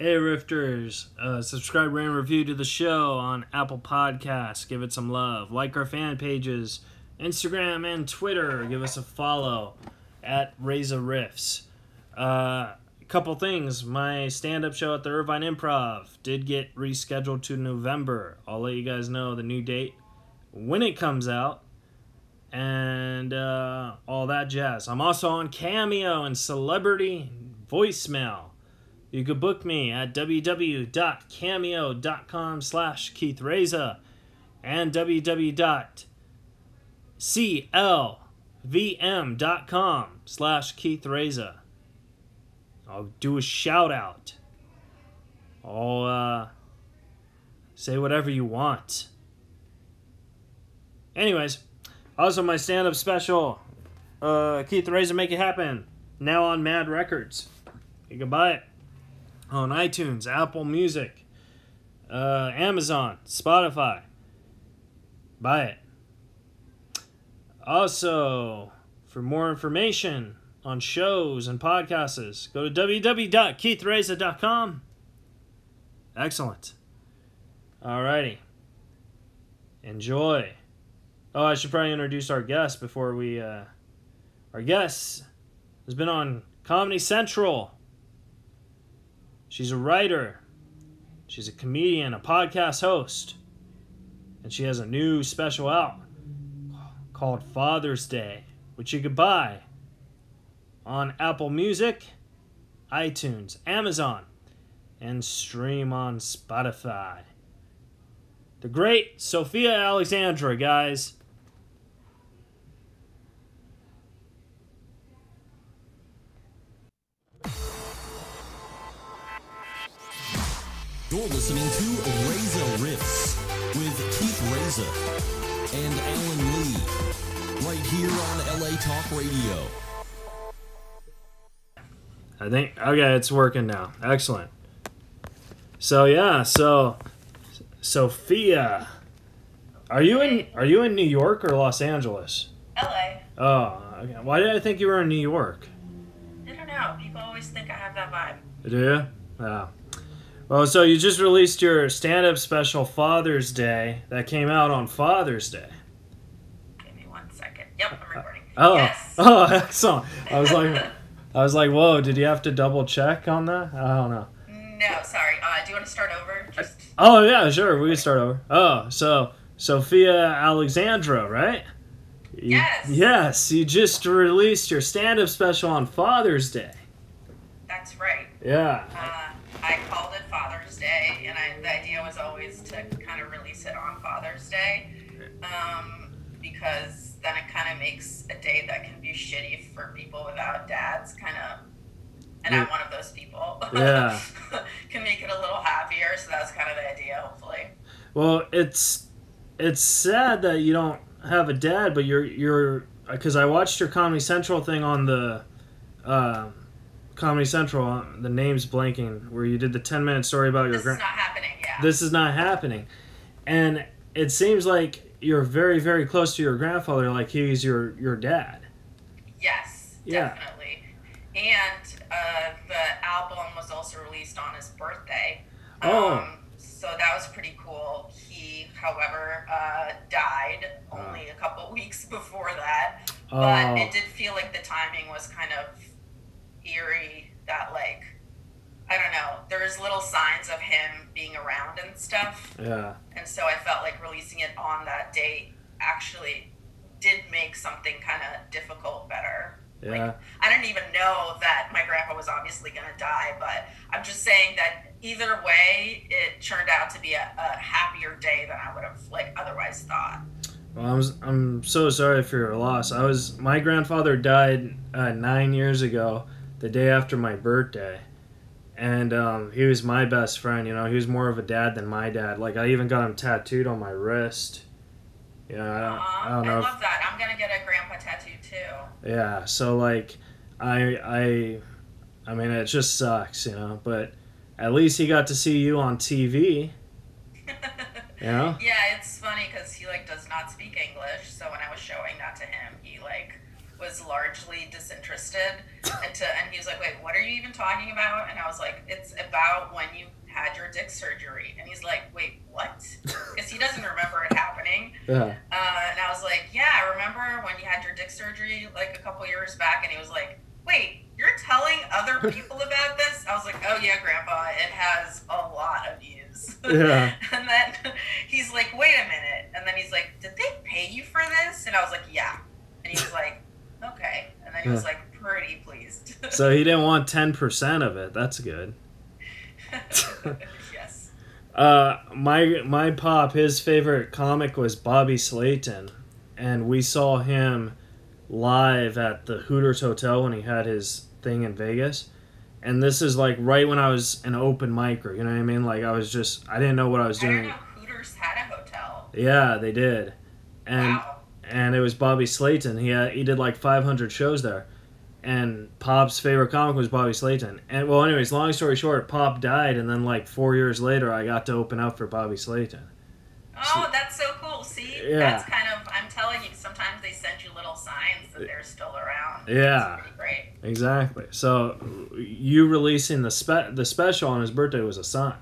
Hey Rifters, subscribe, rate, and review to the show on Apple Podcasts. Give it some love. Like our fan pages, Instagram and Twitter. Give us a follow at Reza Riffs. Couple things. My stand-up show at the Irvine Improv did get rescheduled to November. I'll let you guys know the new date when it comes out and all that jazz. I'm also on Cameo and Celebrity Voicemail. You could book me at www.cameo.com/KeithReza and www.clvm.com/KeithReza. I'll do a shout out. I'll say whatever you want. Anyways, also my stand-up special, Keith Reza Make It Happen, now on Mad Records. You can buy it on iTunes, Apple Music, Amazon, Spotify. Buy it. Also, for more information on shows and podcasts, go to www.keithreza.com. Excellent. Alrighty. Enjoy. Oh, I should probably introduce our guest before we... Our guest has been on Comedy Central. She's a writer, she's a comedian, a podcast host, and she has a new special out called Father's Day, which you could buy on Apple Music, iTunes, Amazon, and stream on Spotify. The great Sofiya Alexandra, guys. You're listening to Reza Riffs with Keith Reza and Alan Lee, right here on LA Talk Radio. I think, okay, it's working now. Excellent. So Sofiya, are you in New York or Los Angeles? LA. Oh, okay. Why did I think you were in New York? I don't know. People always think I have that vibe. Do you? Yeah. Well, so you just released your stand-up special Father's Day that came out on Father's Day. Give me 1 second. Yep, I'm recording. Oh, Yes. oh, excellent. I was like, whoa, did you have to double check on that? I don't know. No, sorry. Do you want to start over? Oh yeah, sure. We can start over. Oh, so Sofiya Alexandra, right? Yes. Yes, you just released your stand-up special on Father's Day. That's right. Yeah. I called it Father's Day, and the idea was always to kind of release it on Father's Day, because then it kind of makes a day that can be shitty for people without dads, kind of, and I'm one of those people. Yeah. Can make it a little happier, so that's kind of the idea, hopefully. Well, it's sad that you don't have a dad, but you're because I watched your Comedy Central thing on the Comedy Central, the name's blanking, where you did the 10-minute story about your... This is not happening, yeah. This is not happening. And it seems like you're very, very close to your grandfather, like he's your dad. Yes, definitely. Yeah. And the album was also released on his birthday. So that was pretty cool. He, however, died only a couple weeks before that. But it did feel like the timing was kind of eerie, that, like, I don't know, there's little signs of him being around and stuff. Yeah. And so I felt like releasing it on that date actually did make something kind of difficult better. Yeah. Like, I didn't even know that my grandpa was obviously going to die, but I'm just saying that either way, it turned out to be a happier day than I would have, like, otherwise thought. Well, I'm so sorry for your loss. My grandfather died 9 years ago, the day after my birthday. And he was my best friend, you know. He was more of a dad than my dad. Like, I even got him tattooed on my wrist. You know, I don't know. I love that. I'm going to get a grandpa tattoo, too. Yeah, so, like, I mean, it just sucks, you know. But at least he got to see you on TV. You know? Yeah, it's funny because he, like, does not speak English. So when I was showing that to him, he, like, was largely disinterested. And he was like, wait, what are you even talking about? And I was like, it's about when you had your dick surgery. And he's like, wait, what? Because he doesn't remember it happening. Yeah. And I was like, yeah, I remember when you had your dick surgery like a couple years back. And he was like, wait, you're telling other people about this? I was like, oh yeah, Grandpa, it has a lot of views. Yeah. And then he's like, wait a minute. And then he's like, did they pay you for this? And I was like, yeah. And he was like, okay. And then he was like, pretty pleased. So he didn't want 10% of it. That's good. Yes. My pop, his favorite comic was Bobby Slayton, and we saw him live at the Hooters Hotel when he had his thing in Vegas. And this is like right when I was an open micer, you know what I mean? Like I didn't know what I was doing. I didn't know Hooters had a hotel. Yeah, they did. And wow. And it was Bobby Slayton. He did like 500 shows there. And Pop's favorite comic was Bobby Slayton. And well, anyways, long story short, Pop died, and then like 4 years later, I got to open up for Bobby Slayton. Oh, that's so cool. See, yeah. That's kind of, I'm telling you, sometimes they send you little signs that they're still around. Yeah. It's pretty great. Exactly. So you releasing the special on his birthday was a sign.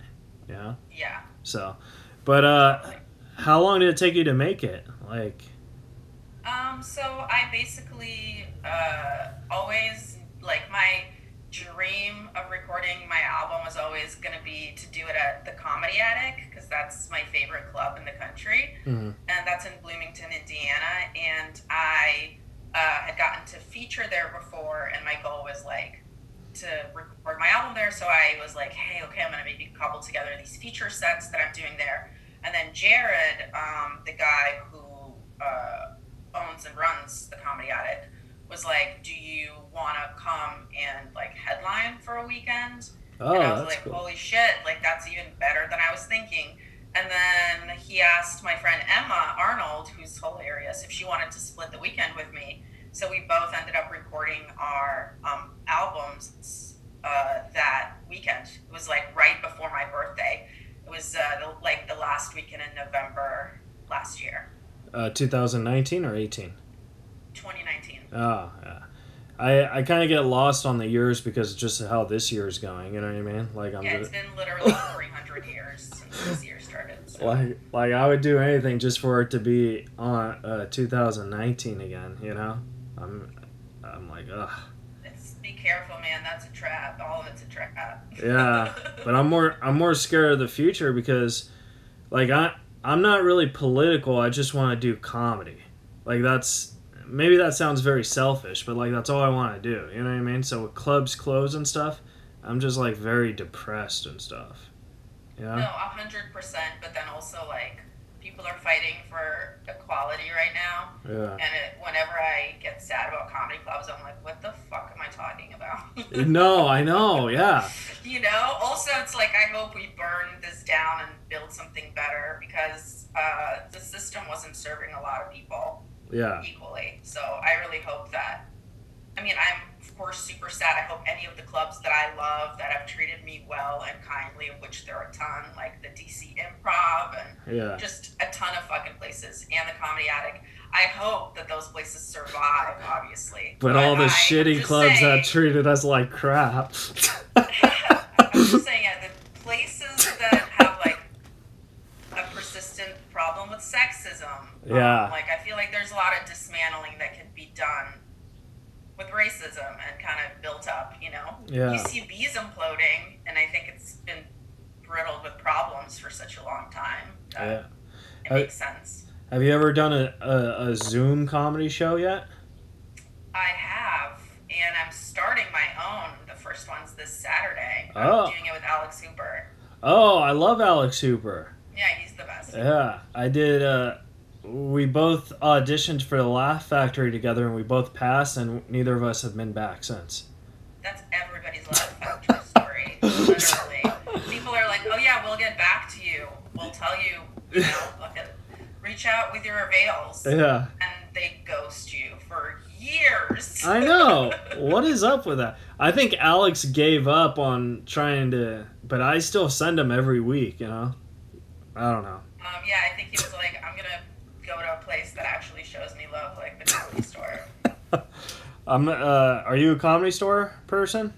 Yeah. Yeah. So, but how long did it take you to make it? Like. So I basically always, like, my dream of recording my album was always going to be to do it at the Comedy Attic, because that's my favorite club in the country. Mm-hmm. And that's in Bloomington, Indiana. And I had gotten to feature there before, and my goal was, like, to record my album there. So I was like, hey, okay, I'm going to maybe cobble together these feature sets that I'm doing there. And then Jared, the guy who owns and runs the Comedy Attic, was like, do you want to come and like headline for a weekend? Oh, and I was that's like, cool. holy shit, like that's even better than I was thinking. And then he asked my friend Emma Arnold, who's hilarious, if she wanted to split the weekend with me. So we both ended up recording our albums that weekend. It was like right before my birthday. It was the last weekend in November last year. 2019 or 18? 2019. Oh, yeah. I kind of get lost on the years because just how this year is going, you know what I mean? Like it's been literally 300 years since this year started. So. Like I would do anything just for it to be on 2019 again, you know? I'm like, ugh. Be careful, man. That's a trap. All of it's a trap. Yeah, but I'm more scared of the future because, like, I'm not really political. I just want to do comedy. Like maybe that sounds very selfish, but like that's all I want to do. You know what I mean? So with clubs close and stuff, I'm just like very depressed and stuff. Yeah. No, 100%. But then also like people are fighting for equality right now. Yeah. And whenever I get sad about comedy clubs, I'm like, what the fuck am I talking about? No, I know. Yeah. You know. Also, it's like I hope we burn this down and build something better because the system wasn't serving a lot of people. Yeah. Equally. So I really hope that. I mean, I'm of course super sad. I hope any of the clubs that I love that have treated me well and kindly, of which there are a ton, like the DC Improv and just a ton of fucking places, and the Comedy Attic. I hope that those places survive, obviously. But all the shitty clubs that treated us like crap. I'm just saying, the places that have like a persistent problem with sexism. Yeah. Like I feel like there's a lot of dismantling that can be done with racism and kind of built up, you know? Yeah. UCB's imploding, and I think it's been riddled with problems for such a long time. Yeah. It makes sense. Have you ever done a Zoom comedy show yet? I have, and I'm starting my own. The first one's this Saturday. Oh. I'm doing it with Alex Hooper. Oh, I love Alex Hooper. Yeah, he's the best. Yeah, I did. We both auditioned for the Laugh Factory together, and we both passed, and neither of us have been back since. That's everybody's Laugh Factory story. Literally. People are like, oh yeah, we'll get back to you. We'll tell you, you know, reach out with your avails. Yeah. And they ghost you for years. I know. What is up with that? I think Alex gave up on trying to, but I still send him every week, you know? I don't know. Yeah, I think he was like, I'm going to go to a place that actually shows me love, like the comedy store. Are you a Comedy Store person?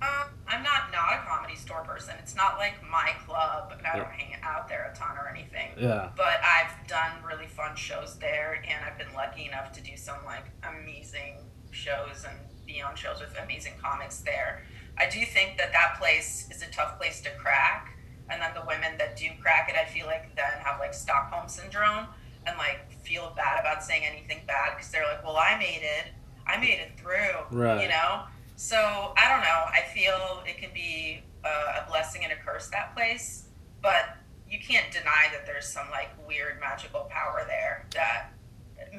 I'm not a Comedy Store person. It's not like my club, and I don't hang out there a ton or anything. Yeah. But I've done really fun shows there, and I've been lucky enough to do some like amazing shows and be on shows with amazing comics there. I do think that place is a tough place to crack, and then the women that do crack it, I feel like then have like Stockholm syndrome and like feel bad about saying anything bad because they're like, well, I made it through, right. You know. So I don't know. I feel it can be a blessing and a curse, that place, but you can't deny that there's some like weird magical power there that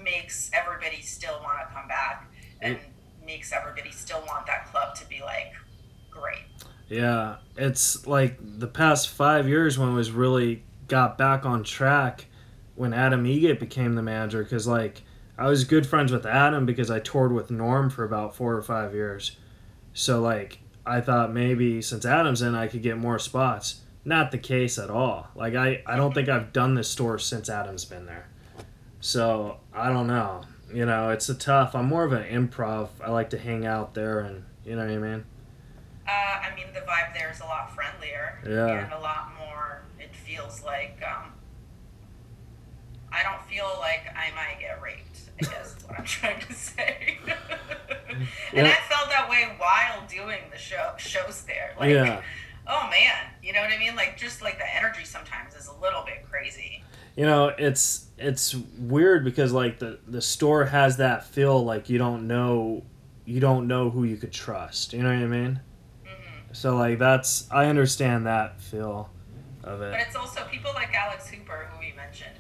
makes everybody still want to come back and makes everybody still want that club to be like great. Yeah, it's like the past 5 years when it was really got back on track when Adam Egate became the manager, because like I was good friends with Adam because I toured with Norm for about 4 or 5 years. So like I thought maybe since Adam's in I could get more spots. Not the case at all. Like I don't think I've done this store since Adam's been there. So I don't know. You know, it's a tough. I'm more of an improv. I like to hang out there and you know what I mean? I mean the vibe there is a lot friendlier and a lot more, it feels like I don't feel like I might get raped, I guess is what I'm trying to say. And I felt that way while doing the shows there. Like, oh man, you know what I mean? Like, just like the energy sometimes is a little bit crazy. You know, it's weird because like the store has that feel like you don't know who you could trust. You know what I mean? Mm-hmm. So like I understand that feel of it. But it's also people like Alex Hooper, who we mentioned.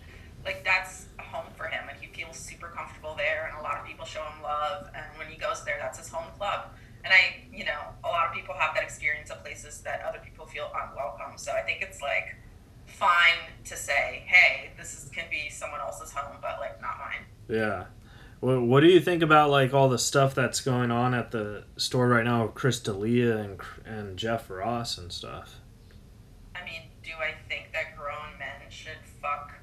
Like that's a home for him, and he feels super comfortable there, and a lot of people show him love. And when he goes there, that's his home club. And a lot of people have that experience of places that other people feel unwelcome. So I think it's like fine to say, hey, can be someone else's home, but like not mine. Yeah. Well, what do you think about like all the stuff that's going on at the store right now with Chris D'Elia and Jeff Ross and stuff? I mean, do I think that grown men should fuck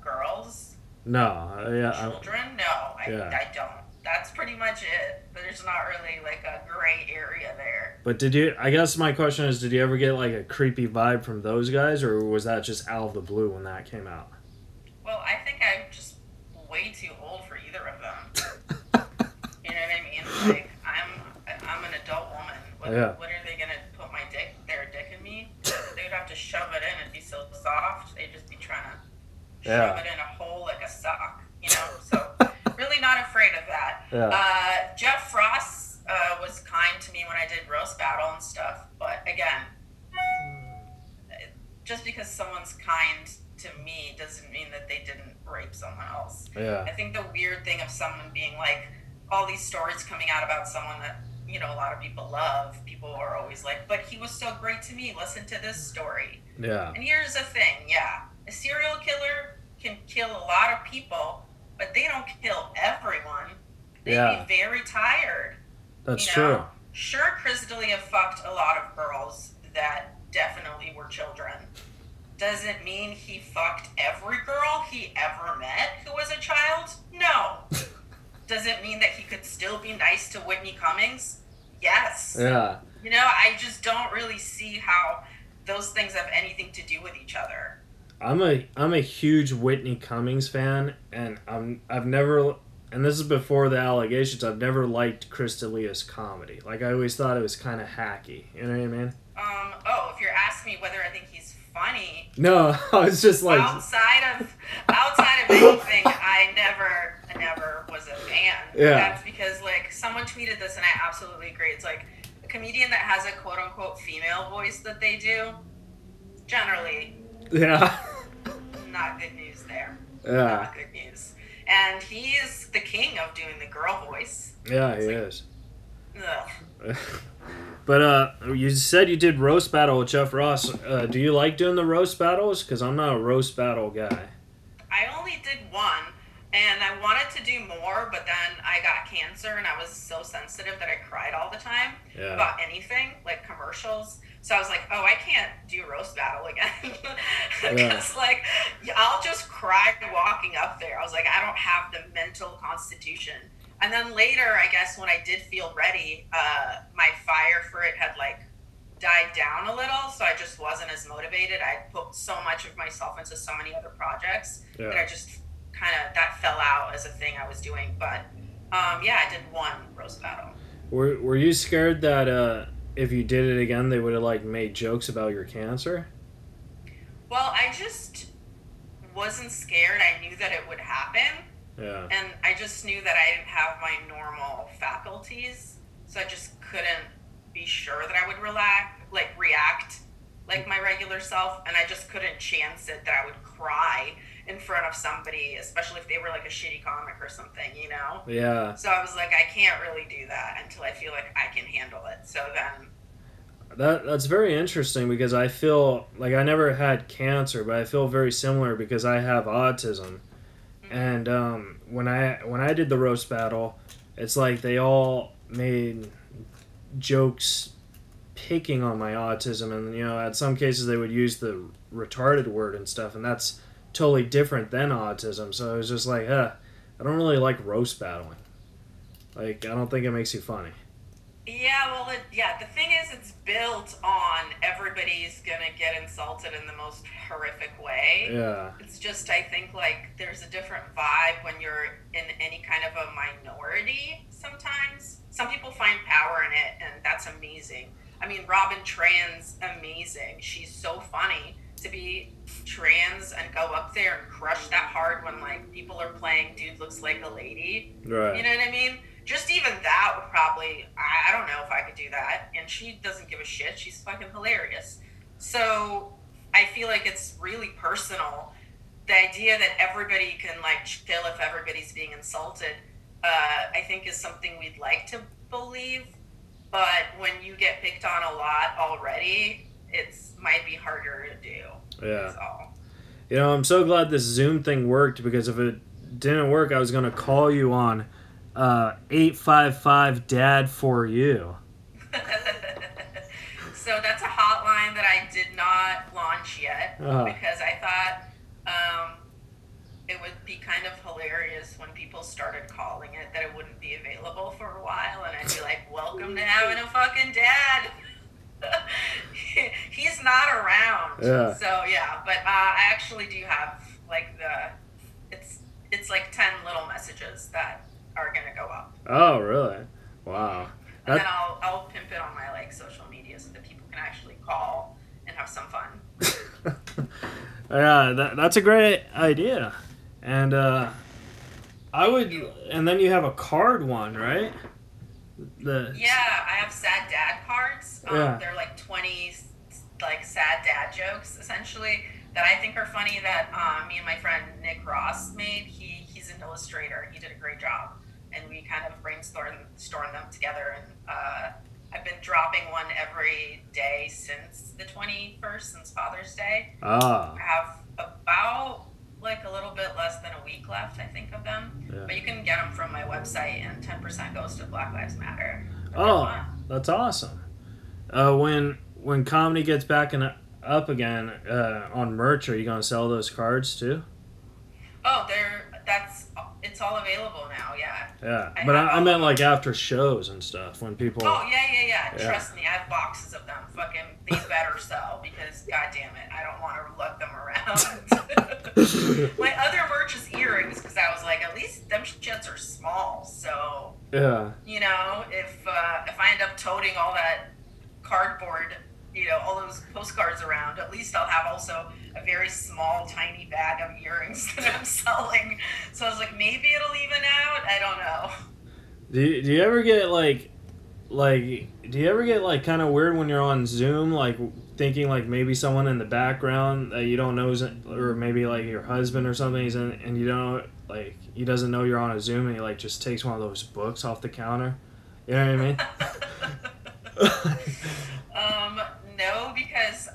girls? No. Children? No, I don't. That's pretty much it. There's not really like a gray area there. But I guess my question is, did you ever get like a creepy vibe from those guys, or was that just out of the blue when that came out? Well, I think I'm just way too old for either of them. You know what I mean? Like, I'm an adult woman. What are they gonna put their dick in me? They would have to shove it in and be so soft. They'd just be trying to shove it in a hole like a sock, you know? So really not afraid of that. Yeah. Jeff Frost was kind to me when I did roast battle and stuff, but again, just because someone's kind to me doesn't mean that they didn't rape someone else. Yeah. I think the weird thing of someone being like, all these stories coming out about someone that, you know, a lot of people love, people are always like, but he was so great to me, listen to this story. Yeah. And here's the thing, a serial killer can kill a lot of people, but they don't kill everyone. They'd be very tired. That's true. Sure, Chris D'Elia fucked a lot of girls that definitely were children. Doesn't mean he fucked every girl he ever met who was a child? No. Does it mean that he could still be nice to Whitney Cummings? Yes. Yeah. You know, I just don't really see how those things have anything to do with each other. I'm a huge Whitney Cummings fan, and I've never, and this is before the allegations, I've never liked Chris D'Elia's comedy. Like I always thought it was kind of hacky. You know what I mean? If you're asking me whether I think he's funny. No, I was just like outside of anything, I never was a fan. Yeah. That's because like someone tweeted this and I absolutely agree. It's like a comedian that has a quote unquote female voice that they do, generally. Yeah. Not good news there. Yeah. Not good news. And he's the king of doing the girl voice. Yeah, he is. Ugh. But you said you did roast battle with Jeff Ross. Do you like doing the roast battles? Because I'm not a roast battle guy. I only did one, and I wanted to do more, but then I got cancer, and I was so sensitive that I cried all the time about anything, like commercials. So I was like, oh, I can't do roast battle again. Because, like, I'll just cry walking up there. I was like, I don't have the mental constitution. And then later, I guess when I did feel ready, my fire for it had like died down a little, so I just wasn't as motivated. I put so much of myself into so many other projects that I just kind of, that fell out as a thing I was doing. But yeah, I did one roast battle. Were you scared that if you did it again, they would have like made jokes about your cancer? Well, I just wasn't scared. I knew that it would happen. Yeah. And I just knew that I didn't have my normal faculties, so I just couldn't be sure that I would react like my regular self, and I just couldn't chance it that I would cry in front of somebody, especially if they were like a shitty comic or something, you know? Yeah. So I was like, I can't really do that until I feel like I can handle it. So then... That's very interesting because I feel like I never had cancer, but I feel very similar because I have autism. And when I did the roast battle, it's like they all made jokes picking on my autism, and you know, at some cases they would use the retarded word and stuff, and that's totally different than autism. So it was just like, I don't really like roast battling. Like, I don't think it makes you funny. Yeah, well, the thing is, it's built on everybody's gonna get insulted in the most horrific way. Yeah. It's just, I think, like, there's a different vibe when you're in any kind of a minority sometimes. Some people find power in it, and that's amazing. I mean, Robin Tran's amazing. She's so funny to be trans and go up there and crush that hard when, like, people are playing Dude Looks Like a Lady. Right. You know what I mean? Just even that would probably, I don't know if I could do that. And she doesn't give a shit. She's fucking hilarious. So I feel like it's really personal. The idea that everybody can like chill if everybody's being insulted, I think is something we'd like to believe. But when you get picked on a lot already, it's might be harder to do. Yeah. That's all. You know, I'm so glad this Zoom thing worked, because if it didn't work, I was going to call you on 855 Dad for you. So that's a hotline that I did not launch yet because I thought it would be kind of hilarious when people started calling it that it wouldn't be available for a while, and I'd be like, welcome to having a fucking dad. He's not around. Yeah. So yeah, but I actually do have like it's like 10 little messages that are gonna go up. Oh, really? Wow. And then I'll pimp it on my like social media so that people can actually call and have some fun. Yeah, that's a great idea. And and then you have a card one, right? Yeah, I have sad dad cards. They're like 20 like sad dad jokes essentially that I think are funny that me and my friend Nick Ross made. He's an illustrator. He did a great job. And we kind of brainstormed them together, and I've been dropping one every day since the 21st, since Father's Day. I have about like a little bit less than a week left, I think, of them. Yeah. But you can get them from my website, and 10% goes to Black Lives Matter. That's awesome. When comedy gets back up again on merch, are you going to sell those cards too? Oh, it's all available now, yeah. Yeah, but I meant like after shows and stuff, when people... Oh, yeah. Trust me, I have boxes of them. Fucking, they better sell, because, goddamn it, I don't want to lug them around. My other merch is earrings, because I was like, at least them shits are small, so... Yeah. You know, if I end up toting all that cardboard, you know, all those postcards around, at least I'll have also a very small, tiny bag of earrings that I'm selling. So I was like, maybe it'll even out. I don't know. Do you ever get like kind of weird when you're on Zoom, like thinking like maybe someone in the background that you don't know is, or maybe like your husband or something is in, and you don't like, he doesn't know you're on a Zoom, and he like just takes one of those books off the counter? You know what I mean? No, because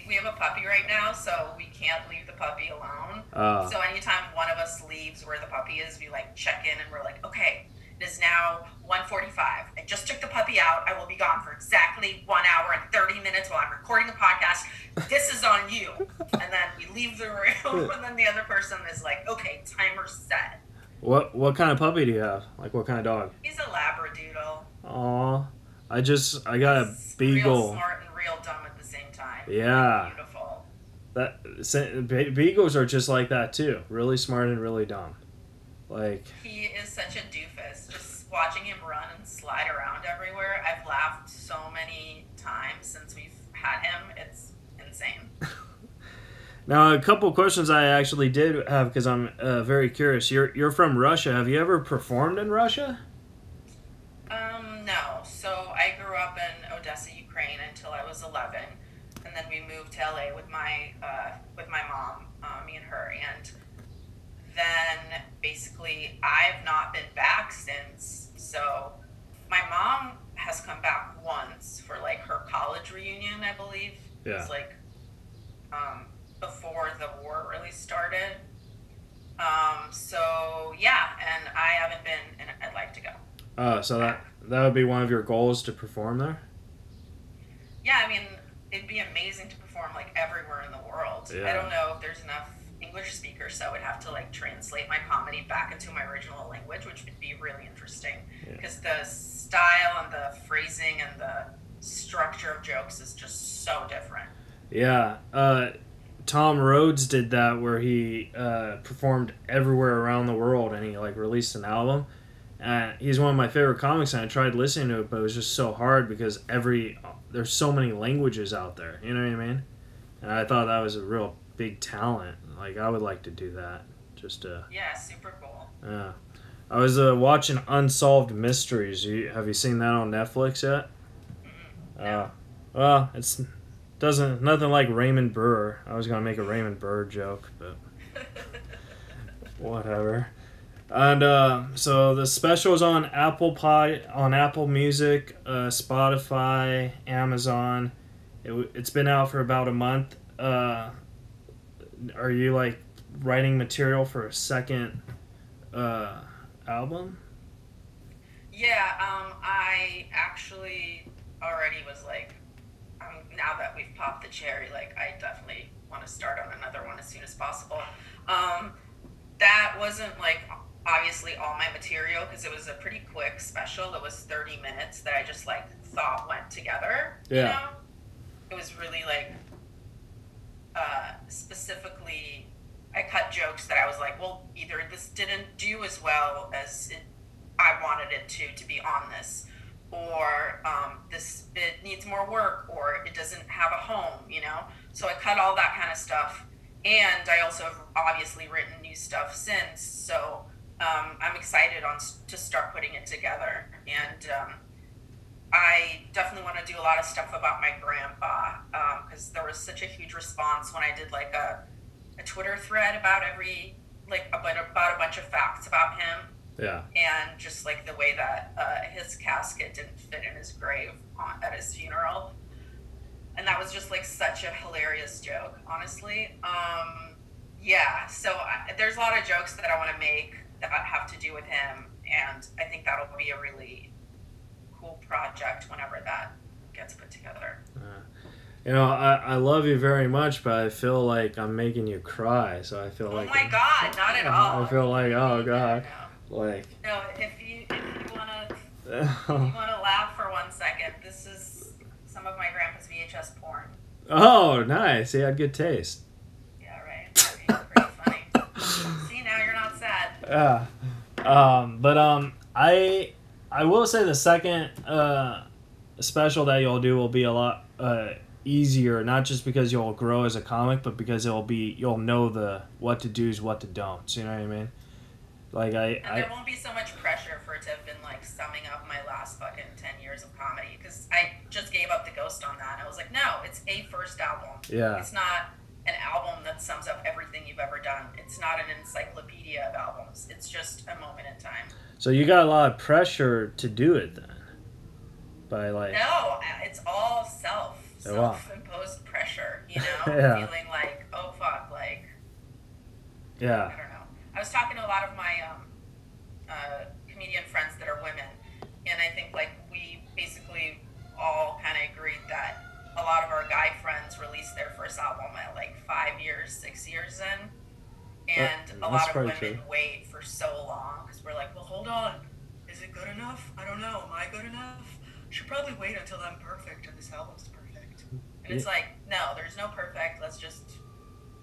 we have a puppy right now, so we can't leave the puppy alone. So anytime one of us leaves where the puppy is, we like check in and we're like, okay, it is now 1:45. I just took the puppy out. I will be gone for exactly 1 hour and 30 minutes while I'm recording the podcast. This is on you. And then we leave the room, and then the other person is like, okay, timer set. What kind of puppy do you have? Like, what kind of dog? He's a Labradoodle. Aw, I got a He's beagle. real smart and real dumb at the same time. Yeah. Like, beautiful. Beagles are just like that too. Really smart and really dumb. Like, he is such a doofus. Just watching him run and slide around everywhere, I've laughed so many times since we've had him. It's insane. now, a couple questions I actually did have because I'm very curious. You're from Russia. Have you ever performed in Russia? No. So I grew up in Odessa, Ukraine until I was 11, and then we moved to LA with my mom, me and her, and then basically I've not been back since. So my mom has come back once for like her college reunion, I believe. Yeah. It was like before the war really started. So yeah, and I haven't been, and I'd like to go. So that would be one of your goals to perform there? Yeah, I mean, it'd be amazing to perform like everywhere in the world. Yeah. I don't know if there's enough English speakers, so I would have to like translate my comedy back into my original language, which would be really interesting because the style and the phrasing and the structure of jokes is just so different. Yeah. Tom Rhodes did that where he performed everywhere around the world and he like released an album. He's one of my favorite comics and I tried listening to it, but it was just so hard because there's so many languages out there. You know what I mean? And I thought that was a real big talent. Like, I would like to do that. Just yeah, super cool. Yeah. I was watching Unsolved Mysteries. Have you seen that on Netflix yet? No. Well, it's nothing like Raymond Burr. I was gonna make a Raymond Burr joke, but whatever. And so the special is on Apple Music, Spotify, Amazon. It's been out for about a month. Are you like writing material for a second album? Yeah, I actually already was like, now that we've popped the cherry, like I definitely want to start on another one as soon as possible. That wasn't like obviously all my material because it was a pretty quick special. It was 30 minutes that I just like thought went together. Yeah. You know? It was really like specifically I cut jokes that I was like, well, either this didn't do as well as I wanted it to be on this, or it needs more work, or it doesn't have a home, you know? So I cut all that kind of stuff. And I also have obviously written new stuff since, so I'm excited to start putting it together. And I definitely want to do a lot of stuff about my grandpa, because there was such a huge response when I did like a Twitter thread about about a bunch of facts about him. Yeah. And just like the way that his casket didn't fit in his grave at his funeral. And that was just like such a hilarious joke, honestly. Yeah, so there's a lot of jokes that I want to make that have to do with him. And I think that'll be a really cool project whenever that gets put together. You know, I love you very much, but I feel like I'm making you cry. So I feel oh like... Oh my God, not at all. I feel like, oh God. Like... No, if you wanna laugh for 1 second, this is some of my grandpa's VHS porn. Oh, nice. He had good taste. Yeah, right. I mean, pretty funny. See, now you're not sad. Yeah. But I will say the second special that you'll do will be a lot easier, not just because you'll grow as a comic, but because you'll know the what to do's, what to don'ts. You know what I mean? Like and there won't be so much pressure for it to have been like summing up my last fucking 10 years of comedy, because I just gave up the ghost on that. I was like, no, it's a first album. Yeah. It's not an album that sums up everything you've ever done. It's not an encyclopedia of albums. It's just a moment in time. So you got a lot of pressure to do it then? By like... No, it's all self-imposed pressure, you know? Yeah. Feeling like, oh fuck, like... Yeah. I don't know. I was talking to a lot of my comedian friends that are women, and I think like we basically all kind of agreed that a lot of our guy friends released their first album at like 5 years, 6 years in, And a lot of women wait for so long because we're like, well, hold on. Is it good enough? I don't know. Am I good enough? Should probably wait until I'm perfect and this album's perfect. And it's like, no, there's no perfect. Let's just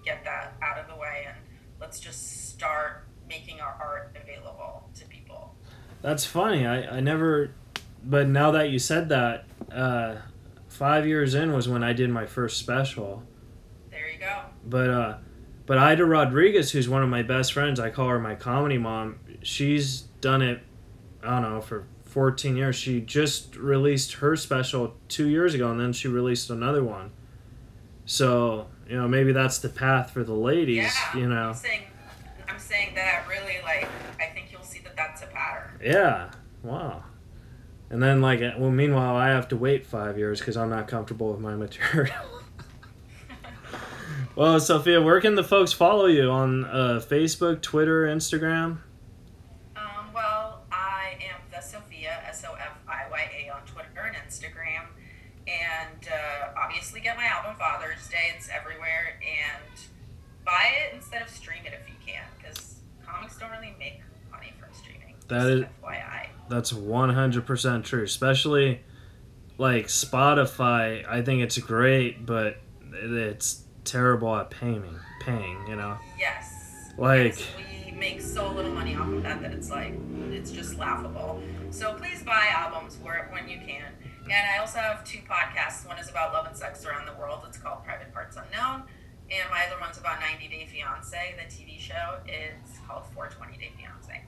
get that out of the way and let's just start making our art available to people. That's funny. I never, but now that you said that, 5 years in was when I did my first special. There you go. But Ida Rodriguez, who's one of my best friends, I call her my comedy mom. She's done it, I don't know, for 14 years. She just released her special 2 years ago, and then she released another one. So, you know, maybe that's the path for the ladies, yeah, you know. I'm saying that really, like, I think you'll see that that's a pattern. Yeah. Wow. And then, like, well, meanwhile, I have to wait 5 years because I'm not comfortable with my material. Well, Sofiya, where can the folks follow you? On Facebook, Twitter, Instagram? Well, I am the Sofiya, Sofiya on Twitter and Instagram. And obviously get my album Father's Day. It's everywhere. And buy it instead of stream it if you can. Because comics don't really make money from streaming. That is FYI. That's 100% true. Especially, like, Spotify. I think it's great, but it's terrible at paying, you know? Yes. Like... Yes, we make so little money off of that it's like, it's just laughable. So please buy albums when you can. And I also have 2 podcasts. One is about love and sex around the world. It's called Private Parts Unknown. And my other one's about 90 Day Fiancé, the TV show. It's called 420 Day Fiancé.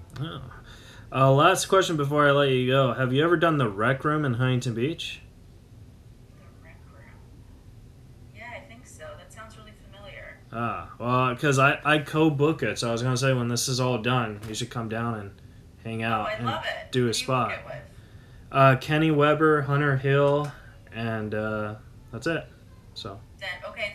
Oh. Last question before I let you go. Have you ever done the Rec Room in Huntington Beach? The Rec Room? Yeah, I think so. That sounds really familiar. Well, because I co-book it. So I was going to say, when this is all done, you should come down and hang out. Oh, I love it. Do a spot. Who do you book it with? Kenny Weber, Hunter Hill, and that's it. So. Then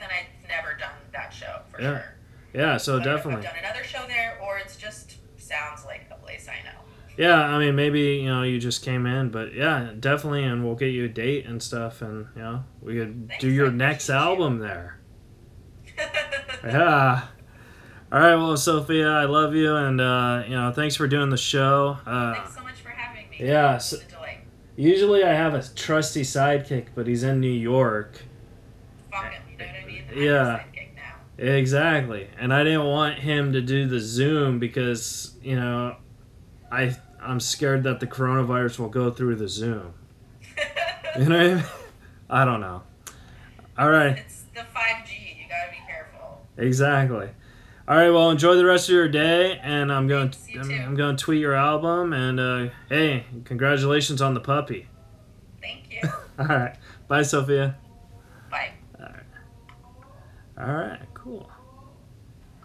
I've never done that show for sure. Yeah, so but definitely. I've done another show there, or it's just sounds like a place I know. Yeah, I mean, maybe, you know, you just came in, but yeah, definitely, and we'll get you a date and stuff, and, you know, we could do your next album there. Yeah. All right, well, Sofiya, I love you, and, you know, thanks for doing the show. Thanks so much for having me. Yeah. So, usually I have a trusty sidekick, but he's in New York. Fuck him, you know what I mean? Yeah. Exactly. And I didn't want him to do the Zoom because, you know, I'm scared that the coronavirus will go through the Zoom. You know what I mean? I don't know. All right. It's the 5G. You gotta be careful. Exactly. All right. Well, enjoy the rest of your day, and I'm going to tweet your album. And hey, congratulations on the puppy. Thank you. All right. Bye, Sofiya. Bye. All right. Cool.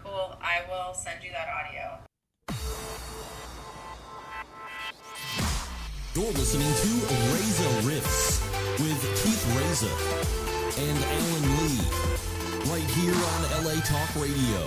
Cool. I will send you that audio. You're listening to Reza Riffs with Keith Reza and Alan Lee, right here on LA Talk Radio.